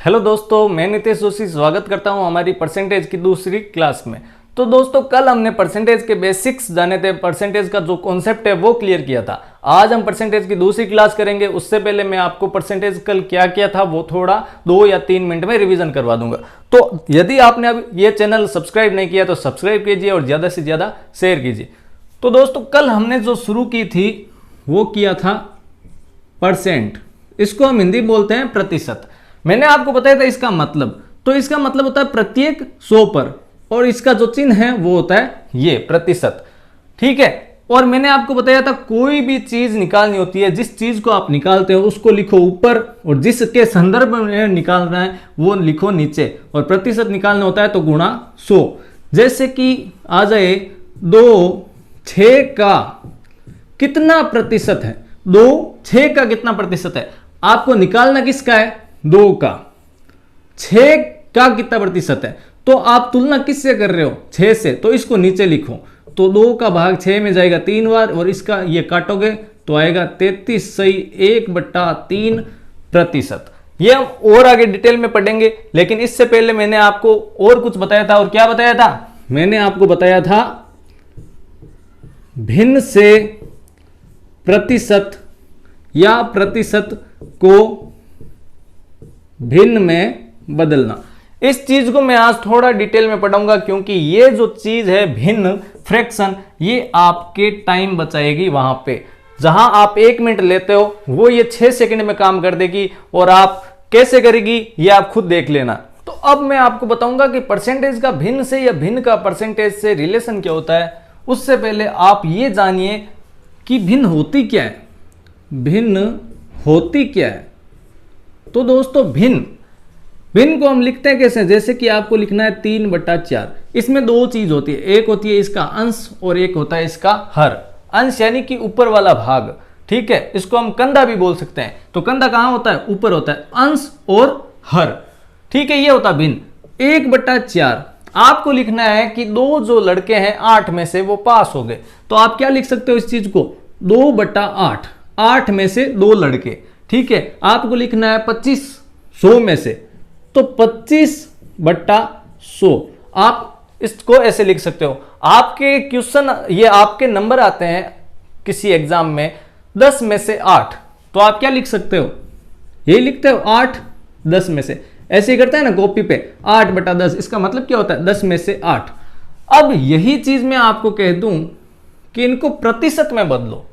Hello दोस्तों, मैं नितेश जोशी स्वागत करता हूं हमारी परसेंटेज की दूसरी क्लास में। तो दोस्तों, कल हमने परसेंटेज के बेसिक्स जाने थे, परसेंटेज का जो कॉन्सेप्ट है वो क्लियर किया था। आज हम परसेंटेज की दूसरी क्लास करेंगे। उससे पहले मैं आपको परसेंटेज कल क्या किया था वो थोड़ा 2 या 3 मिनट में रिवीजन करवा दूंगा। तो यदि आपने अब ये चैनल सब्सक्राइब नहीं किया तो सब्सक्राइब कीजिए और ज़्यादा से ज़्यादा शेयर कीजिए। तो दोस्तों, कल हमने जो शुरू की थी वो किया था परसेंट। इसको हम हिंदी बोलते हैं प्रतिशत। मैंने आपको बताया था इसका मतलब। तो इसका मतलब होता है प्रत्येक 100 पर, और इसका जो चिन्ह है वो होता है ये प्रतिशत। ठीक है। और मैंने आपको बताया था कोई भी चीज निकालनी होती है, जिस चीज को आप निकालते हो उसको लिखो ऊपर, और जिसके संदर्भ में निकालना है वो लिखो नीचे। और प्रतिशत निकालना होता है तो गुणा 100। जैसे कि आ जाए 2 6 का कितना प्रतिशत है, 2 6 का कितना प्रतिशत है। आपको निकालना किसका है, 2 का। 6 का कितना प्रतिशत है, तो आप तुलना किससे कर रहे हो, 6 से, तो इसको नीचे लिखो। तो 2 का भाग 6 में जाएगा 3 बार, और इसका ये काटोगे तो आएगा 33 सही 1/3 प्रतिशत। ये हम और आगे डिटेल में पढ़ेंगे, लेकिन इससे पहले मैंने आपको और कुछ बताया था। और क्या बताया था, मैंने आपको बताया था भिन्न से प्रतिशत या प्रतिशत को भिन्न में बदलना। इस चीज को मैं आज थोड़ा डिटेल में पढ़ाऊंगा, क्योंकि ये जो चीज है भिन्न फ्रैक्शन, ये आपके टाइम बचाएगी। वहां पे जहां आप 1 मिनट लेते हो वो ये 6 सेकंड में काम कर देगी, और आप कैसे करेगी ये आप खुद देख लेना। तो अब मैं आपको बताऊंगा कि परसेंटेज का भिन्न से या भिन्न का परसेंटेज से रिलेशन क्या होता है। उससे पहले आप ये जानिए कि भिन्न होती क्या है, भिन्न होती क्या है। तो दोस्तों, भिन्न को हम लिखते हैं कैसे, जैसे कि आपको लिखना है 3/4। इसमें 2 चीज होती है, एक होती है इसका अंश और एक होता है इसका हर। अंश यानी कि ऊपर वाला भाग, ठीक है, इसको हम कंधा भी बोल सकते हैं। तो कंधा कहां होता है, ऊपर होता है, अंश और हर, ठीक है। ये होता है भिन्न। 1/4 आपको लिखना है कि 2 जो लड़के हैं 8 में से वो पास हो गए। तो आप क्या लिख सकते हो इस चीज को, 2/8, 8 में से 2 लड़के, ठीक है। आपको लिखना है 25 100 में से, तो 25/100 आप इसको ऐसे लिख सकते हो। आपके क्वेश्चन, ये आपके नंबर आते हैं किसी एग्जाम में 10 में से 8, तो आप क्या लिख सकते हो, यही लिखते हो 8 10 में से। ऐसे ही करते हैं ना कॉपी पे, 8/10। इसका मतलब क्या होता है, 10 में से 8। अब यही चीज मैं आपको कह दूं कि इनको प्रतिशत में बदलो,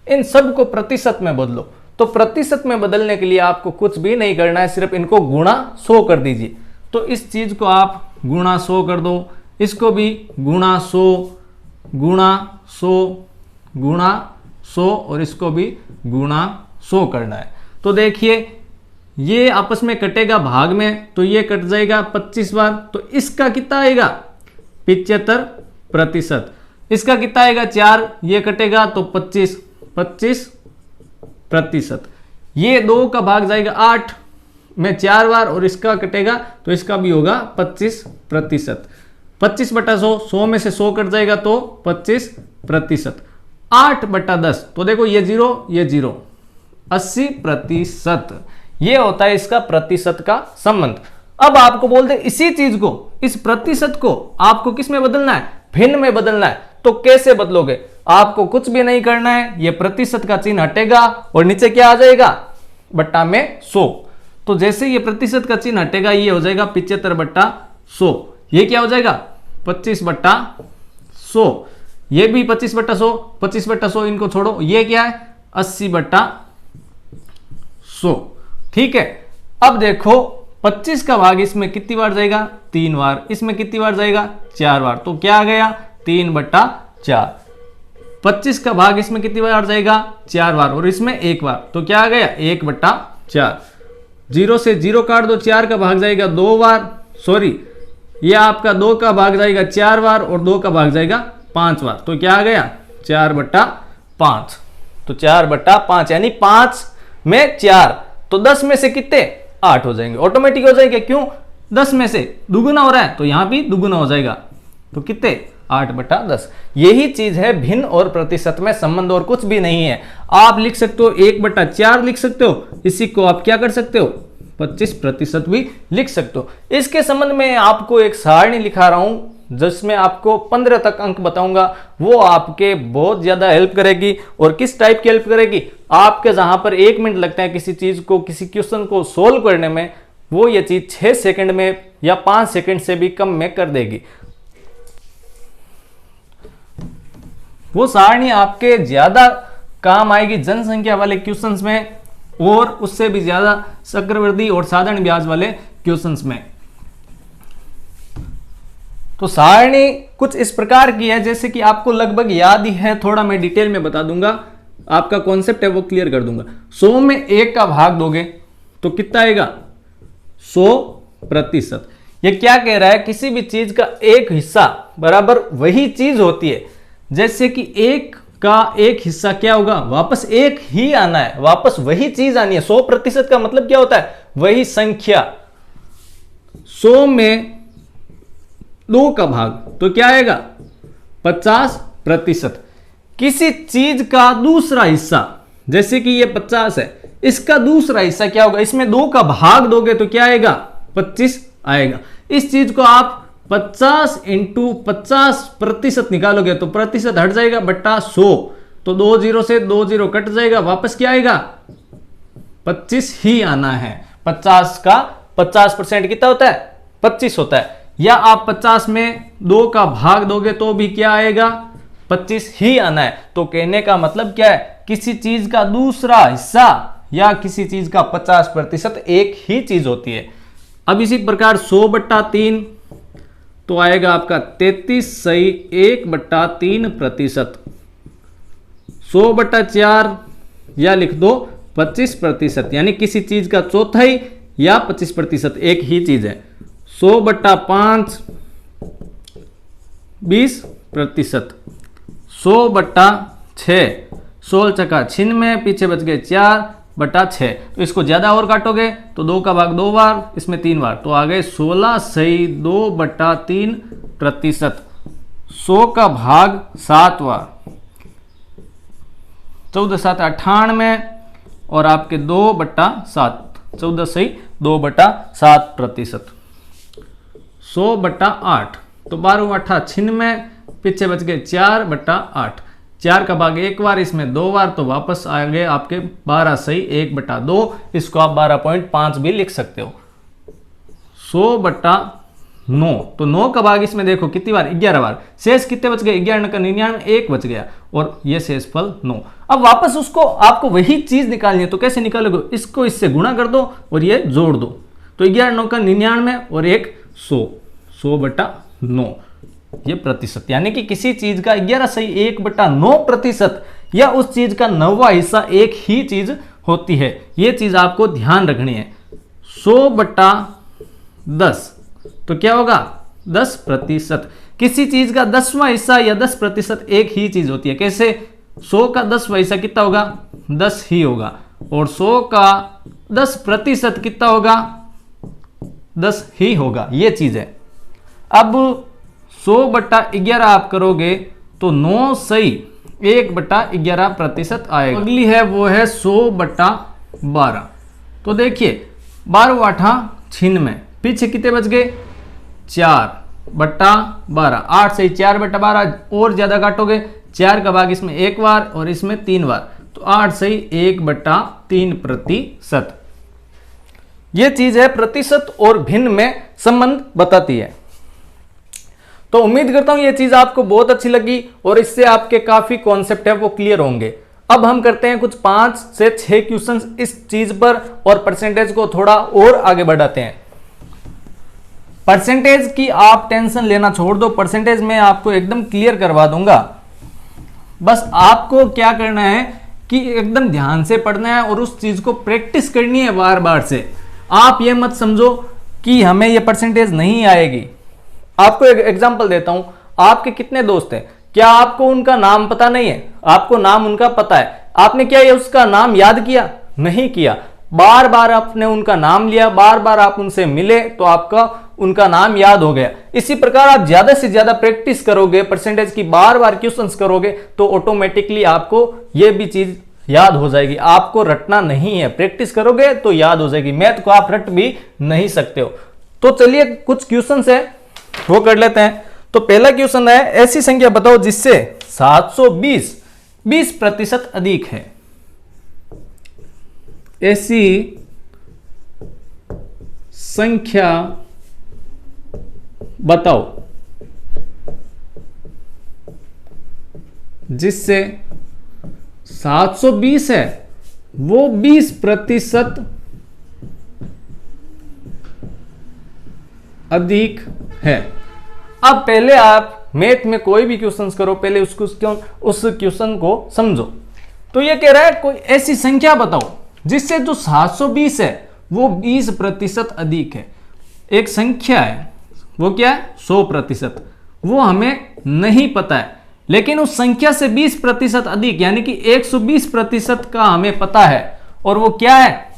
इन सब को प्रतिशत में बदलो। तो प्रतिशत में बदलने के लिए आपको कुछ भी नहीं करना है, सिर्फ इनको गुणा 100 कर दीजिए। तो इस चीज को आप गुणा 100 कर दो, इसको भी गुणा 100 गुणा 100 गुणा 100, और इसको भी गुणा 100 करना है। तो देखिए ये आपस में कटेगा भाग में, तो ये कट जाएगा 25 बार। तो इसका कितना आएगा, 75%। इसका कितना आएगा, 4, ये कटेगा तो 25%। ये 2 का भाग जाएगा 8 में 4 बार, और इसका कटेगा तो इसका भी होगा 25%। 25/100, 100 में से 100 कट जाएगा तो 25%। 8/10, तो देखो ये 0 ये 0, 80%। ये होता है इसका प्रतिशत का संबंध। अब आपको बोल दे इसी चीज को, इस प्रतिशत को आपको किस में बदलना है, भिन्न में बदलना है। तो कैसे बदलोगे, आपको कुछ भी नहीं करना है, ये प्रतिशत का चिन्ह हटेगा और नीचे क्या आ जाएगा, बट्टा में 100। तो जैसे ये प्रतिशत का चिन्ह हटेगा, ये हो जाएगा 75/100। ये क्या हो जाएगा, 25/100। ये भी 25/100, 25/100 इनको छोड़ो, ये क्या है 80/100, ठीक है। अब देखो 25 का भाग इसमें कितनी बार जाएगा, 3 बार। इसमें कितनी बार जाएगा, 4 बार। तो क्या आ गया, 3/4। 25 का भाग इसमें कितनी बार जाएगा, 4 बार, और इसमें 1 बार। तो क्या आ गया, 1/4। 0 से 0 काट दो, 4 का भाग जाएगा 2 बार, सॉरी ये आपका 2 का भाग जाएगा 4 बार, और 2 का भाग जाएगा 5 बार। तो क्या आ गया, 4/5। तो 4/5 यानी 5 में 4, तो 10 में से कितने, 8 हो जाएंगे, ऑटोमेटिक हो जाएंगे। क्यों, 10 में से दुगुना हो रहा है तो यहां भी दुगुना हो जाएगा, तो कितने, 8/10। यही चीज है भिन्न और प्रतिशत में संबंध, और कुछ भी नहीं है। आप लिख सकते हो 1/4 लिख सकते हो, इसी को आप क्या कर सकते हो 25% भी लिख सकते हो। इसके संबंध में आपको एक सारणी लिखा रहा हूं जिसमें आपको 15 तक अंक बताऊंगा, वो आपके बहुत ज्यादा हेल्प करेगी। और किस टाइप की हेल्प करेगी, आपके जहां पर 1 मिनट लगता है किसी चीज को, किसी क्वेश्चन को सोल्व करने में, वो ये चीज 6 सेकंड में या 5 सेकंड से भी कम में कर देगी। वो सारणी आपके ज्यादा काम आएगी जनसंख्या वाले क्वेश्चंस में और उससे भी ज्यादा चक्रवृद्धि और साधारण ब्याज वाले क्वेश्चंस में। तो सारणी कुछ इस प्रकार की है जैसे कि आपको लगभग याद ही है, थोड़ा मैं डिटेल में बता दूंगा, आपका कॉन्सेप्ट है वो क्लियर कर दूंगा। 100 में 1 का भाग दोगे तो कितना आएगा, 100%। ये क्या कह रहा है, किसी भी चीज का एक हिस्सा बराबर वही चीज होती है। जैसे कि 1 का एक हिस्सा क्या होगा, वापस 1 ही आना है, वापस वही चीज आनी है। 100% का मतलब क्या होता है, वही संख्या। 100 में 2 का भाग तो क्या आएगा, 50%। किसी चीज का दूसरा हिस्सा, जैसे कि ये 50 है, इसका दूसरा हिस्सा क्या होगा, इसमें 2 का भाग दोगे तो क्या आएगा, 25 आएगा। इस चीज को आप 50 इंटू 50% निकालोगे तो प्रतिशत हट जाएगा बट्टा 100, तो 2 0 से 2 0 कट जाएगा, वापस क्या आएगा, 25 ही आना है। 50 का 50% कितना होता है, 25 होता है। या आप 50 में 2 का भाग दोगे तो भी क्या आएगा, 25 ही आना है। तो कहने का मतलब क्या है, किसी चीज का दूसरा हिस्सा या किसी चीज का 50% एक ही चीज होती है। अब इसी प्रकार 100/3 तो आएगा आपका 33 सही 1/3%। 100/4 या लिख दो 25%, यानी किसी चीज का चौथाई या 25% एक ही चीज है। 100/5 20%। 100/6 16 चका 96, पीछे बच गए 4/6। तो इसको ज्यादा और काटोगे तो 2 का भाग 2 बार, इसमें 3 बार, तो आ गए 16 सही 2/3%। 100 का भाग 7 बार, 14 7 98 और आपके 2/7, 14 सही 2/7%। 100/8 तो 12/8 96, पीछे बच गए 4/8। 4 का भाग 1 बार, इसमें 2 बार, तो वापस आ गए आपके 12 सही 1/2। इसको आप 12.5 भी लिख सकते हो। 100/9 तो 9 का भाग इसमें देखो कितनी बार, 11 बार। शेष कितने बच गए, 11 का 99, 1 बच गया और ये शेषफल 9। अब वापस उसको आपको वही चीज निकालनी है, तो कैसे निकालोगे, इसको इससे गुणा कर दो और ये जोड़ दो, तो 11 9 का 99 और 1 100, 100/9 ये प्रतिशत। यानी कि किसी चीज का 11 सही 1/9% या उस चीज का 9वां हिस्सा एक ही चीज होती है। ये चीज आपको ध्यान रखनी है। 100/10 तो क्या होगा, 10%। किसी चीज का 10वां हिस्सा या 10% एक ही चीज होती है। कैसे, 100 का 10वां हिस्सा कितना होगा, 10 ही होगा, और 100 का 10% कितना होगा, 10 ही होगा। ये चीज है। अब 100/11 आप करोगे तो 9 सही 1/11% आएगा। अगली है वो है 100/12। तो देखिए 12/8 96, पीछे कितने बच गए, 4/12। 8 सही 4/12 और ज्यादा काटोगे, 4 का भाग इसमें 1 बार और इसमें 3 बार, तो 8 सही 1/3%। ये चीज है प्रतिशत और भिन्न में संबंध बताती है। तो उम्मीद करता हूं ये चीज आपको बहुत अच्छी लगी और इससे आपके काफी कॉन्सेप्ट है वो क्लियर होंगे। अब हम करते हैं कुछ 5 से 6 क्वेश्चंस इस चीज पर और परसेंटेज को थोड़ा और आगे बढ़ाते हैं। परसेंटेज की आप टेंशन लेना छोड़ दो, परसेंटेज में आपको एकदम क्लियर करवा दूंगा। बस आपको क्या करना है कि एकदम ध्यान से पढ़ना है और उस चीज को प्रैक्टिस करनी है बार बार से। आप ये मत समझो कि हमें ये परसेंटेज नहीं आएगी। आपको एक एग्जांपल देता हूं, आपके कितने दोस्त हैं, क्या आपको उनका नाम पता नहीं है, आपको नाम उनका पता है, आपने क्या ये उसका नाम याद किया, नहीं किया, बार बार आपने उनका नाम लिया, बार बार आप उनसे मिले तो आपका उनका नाम याद हो गया। इसी प्रकार आप ज्यादा से ज्यादा प्रैक्टिस करोगे, परसेंटेज की बार बार क्वेश्चंस करोगे, तो ऑटोमेटिकली आपको ये भी चीज याद हो जाएगी, आपको रटना नहीं है, प्रैक्टिस करोगे तो याद हो जाएगी। मैथ को आप रट भी नहीं सकते हो। तो चलिए कुछ क्वेश्चन है वो कर लेते हैं। तो पहला क्वेश्चन है, ऐसी संख्या बताओ जिससे 720 20% अधिक है। ऐसी संख्या बताओ जिससे 720 है वो 20% अधिक है। अब पहले आप मैथ में कोई भी क्वेश्चन करो, पहले उस क्वेश्चन को समझो। तो ये कह रहा है कोई ऐसी संख्या बताओ जिससे जो 720 है वो 20% अधिक है। एक संख्या है, वो क्या है? 100%। वो हमें नहीं पता है, लेकिन उस संख्या से 20% अधिक यानी कि 120% का हमें पता है, और वो क्या है?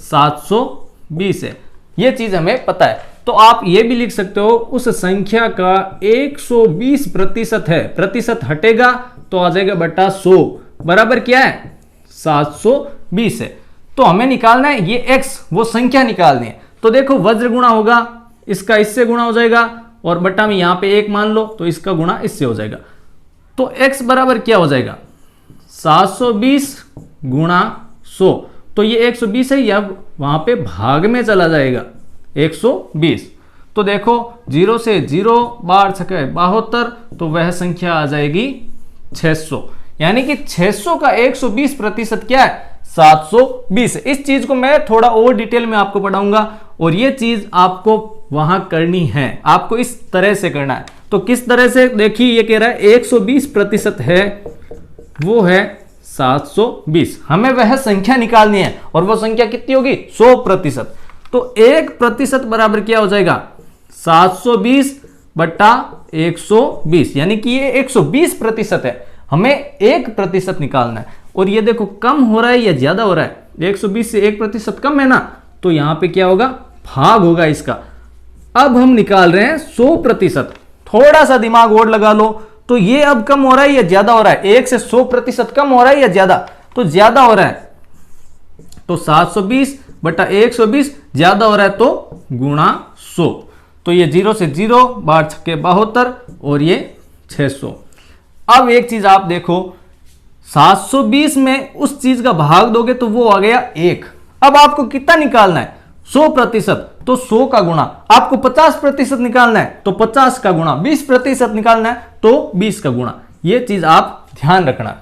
720 है। ये चीज हमें पता है। तो आप ये भी लिख सकते हो उस संख्या का 120% है, प्रतिशत हटेगा तो आ जाएगा बटा 100 बराबर क्या है? 720 है। तो हमें निकालना है ये x, वो संख्या निकालनी है। तो देखो वज्र गुणा होगा, इसका इससे गुणा हो जाएगा, और बटा में यहां पे 1 मान लो तो इसका गुणा इससे हो जाएगा। तो x बराबर क्या हो जाएगा? 720 गुणा 100। तो ये 120 है, या वहां पे भाग में चला जाएगा 120। तो देखो 0 से 0 बार छके 72, तो वह संख्या आ जाएगी 600। यानी कि 600 का 120% क्या है? 720। इस चीज को मैं थोड़ा और डिटेल में आपको पढ़ाऊंगा, और ये चीज आपको वहां करनी है, आपको इस तरह से करना है। तो किस तरह से? देखिए ये कह रहा है 120% है, वो है 720। हमें वह संख्या निकालनी है, और वो संख्या कितनी होगी? 100%। तो 1% बराबर क्या हो जाएगा? 720 बटा 120, यानी कि ये 120% है। हमें 1% निकालना है। और ये देखो कम हो रहा है या ज्यादा हो रहा है? 120 से 1% कम है ना, तो यहां पे क्या होगा? भाग होगा इसका। अब हम निकाल रहे हैं 100%। थोड़ा सा दिमाग और लगा लो, तो ये अब कम हो रहा है या ज्यादा हो रहा है? 1 से 100% कम हो रहा है या ज्यादा? तो ज्यादा हो रहा है। तो 720 बटा 120 ज्यादा हो रहा है, तो गुणा 100। तो ये 0 से 0 बार छक्के 72, और ये 600। अब एक चीज आप देखो, 720 में उस चीज का भाग दोगे तो वो आ गया 1। अब आपको कितना निकालना है? 100%। तो 100 का गुणा। आपको 50% निकालना है तो 50 का गुणा, 20% निकालना है तो 20 का गुणा। ये चीज आप ध्यान रखना।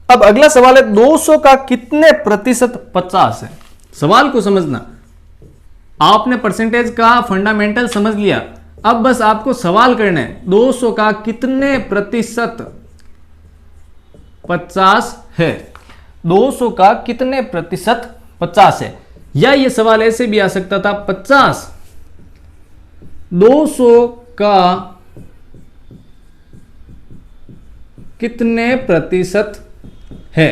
अब अगला सवाल है 200 का कितने प्रतिशत 50 है? सवाल को समझना। आपने परसेंटेज का फंडामेंटल समझ लिया, अब बस आपको सवाल करना है 200 का कितने प्रतिशत 50 है? 200 का कितने प्रतिशत 50 है? या ये सवाल ऐसे भी आ सकता था 50 200 का कितने प्रतिशत है।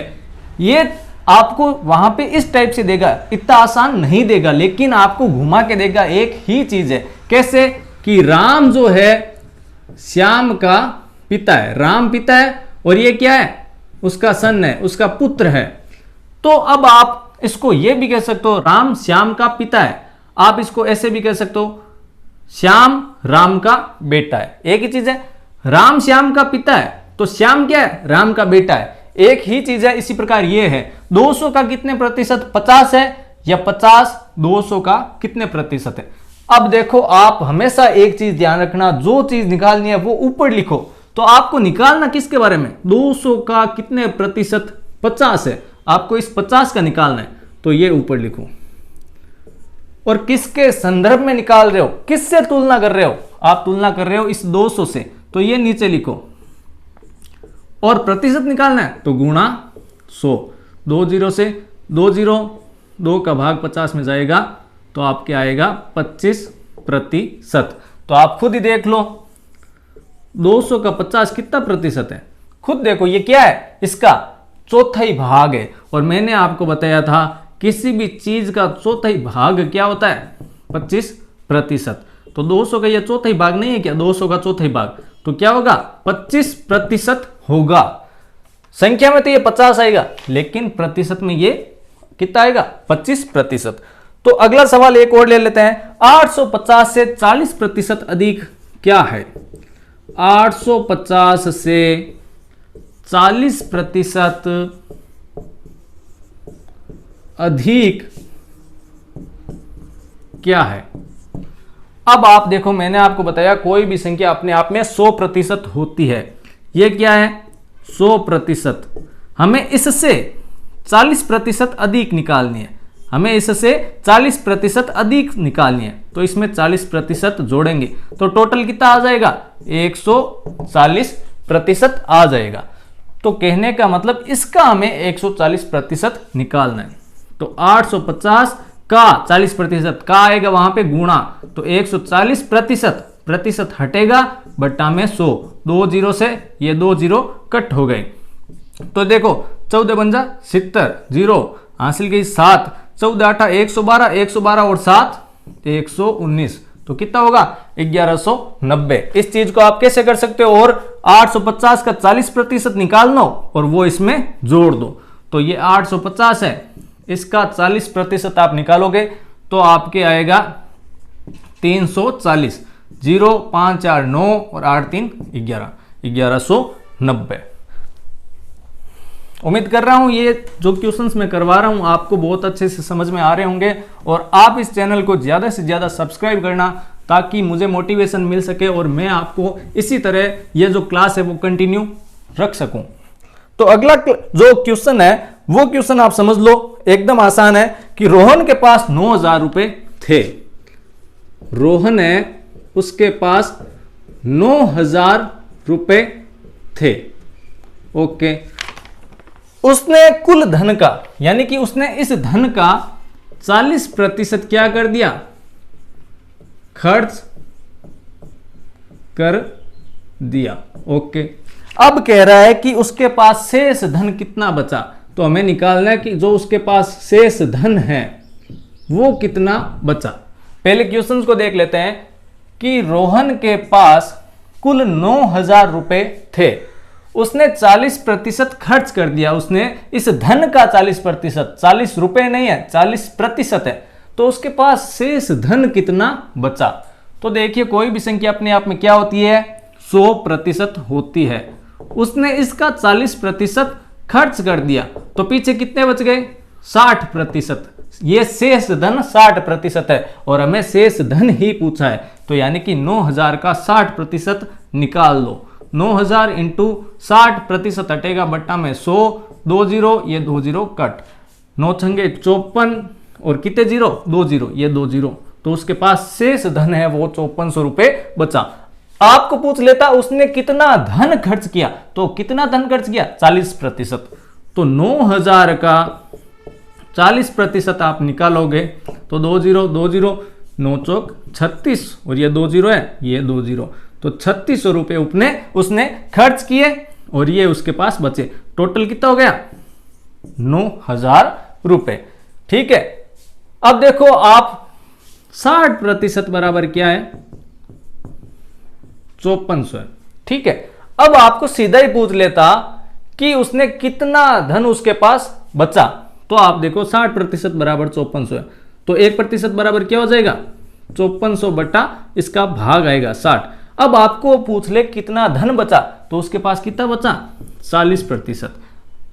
ये आपको वहां पे इस टाइप से देगा, इतना आसान नहीं देगा, लेकिन आपको घुमा के देगा। एक ही चीज है, कैसे कि राम जो है श्याम का पिता है, राम पिता है, और ये क्या है? उसका सन है, उसका पुत्र है। तो अब आप इसको ये भी कह सकते हो राम श्याम का पिता है। आप इसको ऐसे भी कह सकते हो श्याम राम का बेटा है। एक ही चीज है, राम श्याम का पिता है तो श्याम क्या है? राम का बेटा है। एक ही चीज है। इसी प्रकार ये है 200 का कितने प्रतिशत 50 है, या 50 200 का कितने प्रतिशत है। अब देखो आप हमेशा एक चीज ध्यान रखना, जो चीज निकालनी है वो ऊपर लिखो। तो आपको निकालना किसके बारे में? 200 का कितने प्रतिशत 50 है, आपको इस 50 का निकालना है, तो ये ऊपर लिखो। और किसके संदर्भ में निकाल रहे हो, किससे तुलना कर रहे हो? आप तुलना कर रहे हो इस 200 से, तो ये नीचे लिखो। और प्रतिशत निकालना है तो गुणा 100। 2 0 से 2 0, 2 का भाग 50 में जाएगा तो आपके आएगा 25%। तो आप खुद ही देख लो 200 का 50 कितना प्रतिशत है, खुद देखो। ये क्या है? इसका चौथाई भाग है। और मैंने आपको बताया था किसी भी चीज का चौथाई भाग क्या होता है? 25%। तो 200 का यह चौथाई भाग नहीं है क्या, 200 का चौथाई भाग, तो क्या होगा 25% होगा। संख्या में तो ये 50 आएगा, लेकिन प्रतिशत में ये कितना आएगा 25%। तो अगला सवाल एक और ले लेते हैं, 850 से 40% अधिक क्या है। 850 से 40% अधिक क्या है। अब आप देखो, मैंने आपको बताया कोई भी संख्या अपने आप में 100% होती है। यह क्या है 100%। हमें इससे 40% अधिक निकालनी है, हमें इससे 40% अधिक निकालनी है, तो इसमें 40% जोड़ेंगे तो टोटल कितना आ जाएगा 140% आ जाएगा। तो कहने का मतलब इसका हमें 140% निकालना है। तो 850 का 40% का आएगा वहां पे गुणा, तो 140%, प्रतिशत हटेगा बट्टा में 100, 2 जीरो से ये 2 जीरो कट हो गए। तो देखो 14 बन जा 70, जीरो हासिल गई 7, 14 8 112, 112 और 7 119, तो कितना होगा 1190। इस चीज को आप कैसे कर सकते हो, और 850 का 40% निकाल लो और वो इसमें जोड़ दो। तो ये 850 है, इसका 40% आप निकालोगे तो आपके आएगा 340, 0 5 4 9 और 8 3 11, 1190। उम्मीद कर रहा हूं ये जो क्वेश्चंस मैं करवा रहा हूं आपको बहुत अच्छे से समझ में आ रहे होंगे, और आप इस चैनल को ज़्यादा से ज़्यादा सब्सक्राइब करना ताकि मुझे मोटिवेशन मिल सके और मैं आपको इसी तरह ये जो क्लास है वो कंटिन्यू रख सकूं। तो अगला जो क्वेश्चन है वो क्वेश्चन आप समझ लो, एकदम आसान है कि रोहन के पास 9000 रुपए थे। रोहन है, उसके पास 9000 रुपए थे। ओके, उसने कुल धन का, यानी कि उसने इस धन का 40% क्या कर दिया, खर्च कर दिया। ओके, अब कह रहा है कि उसके पास शेष धन कितना बचा, तो हमें निकालना है कि जो उसके पास शेष धन है वो कितना बचा। पहले क्वेश्चन को देख लेते हैं कि रोहन के पास कुल 9000 रुपए थे, उसने 40% खर्च कर दिया, उसने इस धन का 40%, 40 रुपए नहीं है 40% है, तो उसके पास शेष धन कितना बचा। तो देखिए कोई भी संख्या अपने आप में क्या होती है 100% होती है। उसने इसका 40% खर्च कर दिया, तो पीछे कितने बच गए 60%। ये शेष धन 60% है और हमें शेष धन ही पूछा है, तो यानी कि 9000 का 60% निकाल लो। 9000 इंटू 60% हटेगा बट्टा में 100, 2 जीरो ये 2 जीरो कट, 9 छंगे 54 और कितने जीरो 2 जीरो ये 2 जीरो, तो उसके पास शेष धन है वो 5400 रुपए बचा। आपको पूछ लेता उसने कितना धन खर्च किया, तो कितना धन खर्च किया 40%, तो 9000 का 40% आप निकालोगे तो 2 जीरो 2 जीरो 9 चौक 36 और ये 2 जीरो है ये 2 जीरो, तो 3600 रुपए उसने खर्च किए और ये उसके पास बचे। टोटल कितना हो गया 9000 रुपए। ठीक है, अब देखो आप 60% बराबर क्या है 5400 है। ठीक है, अब आपको सीधा ही पूछ लेता कि उसने कितना धन उसके पास बचा, तो आप देखो 60% बराबर 5400 है, तो 1% बराबर क्या हो जाएगा 5400 बटा इसका भाग आएगा 60। अब आपको पूछ ले कितना धन बचा, तो उसके पास कितना बचा 40%।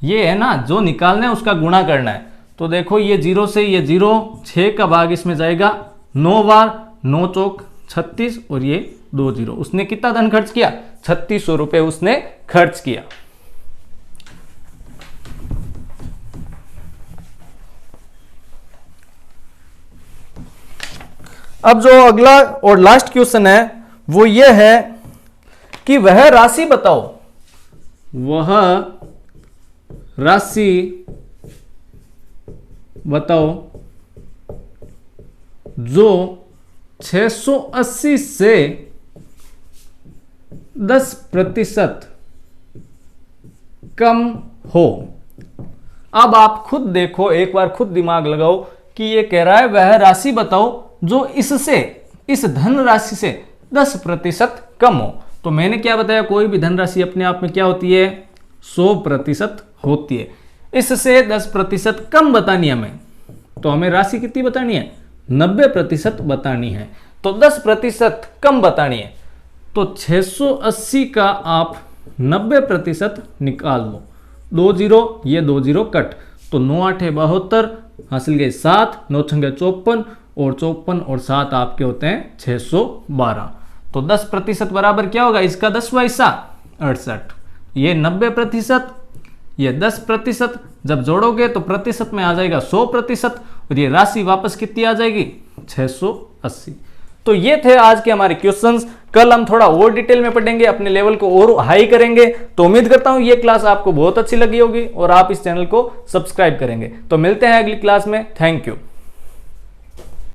ये है ना जो निकालना है उसका गुणा करना है। तो देखो ये 0 से ये 0, 6 का भाग इसमें जाएगा 9 बार, 9 चौक 36 और ये 2 जीरो। उसने कितना धन खर्च किया 3600 रुपए उसने खर्च किया। अब जो अगला और लास्ट क्वेश्चन है वो ये है कि वह राशि बताओ, वह राशि बताओ जो 680 से 10% कम हो। अब आप खुद देखो, एक बार खुद दिमाग लगाओ कि ये कह रहा है वह राशि बताओ जो इससे इस धनराशि से 10% कम हो। तो मैंने क्या बताया, कोई भी धनराशि अपने आप में क्या होती है, 100% होती है। इससे 10% कम बतानी हमें, तो हमें राशि कितनी बतानी है, 90% बतानी है। तो 10% कम बतानी है, तो 680 का आप 90% निकाल लो। 2 जीरो, ये 2 जीरो कट, तो 9 8 72, हासिल गए 7, 9 6 54, और 54 और 7 आपके होते हैं 612। तो 10% बराबर क्या होगा, इसका 10वां हिस्सा 68, ये 90%, ये 10%, जब जोड़ोगे तो प्रतिशत में आ जाएगा 100%, और ये राशि वापस कितनी आ जाएगी, 680। तो ये थे आज के हमारे क्वेश्चंस। कल हम थोड़ा और डिटेल में पढ़ेंगे, अपने लेवल को और हाई करेंगे। तो उम्मीद करता हूं ये क्लास आपको बहुत अच्छी लगी होगी और आप इस चैनल को सब्सक्राइब करेंगे। तो मिलते हैं अगली क्लास में। Thank you.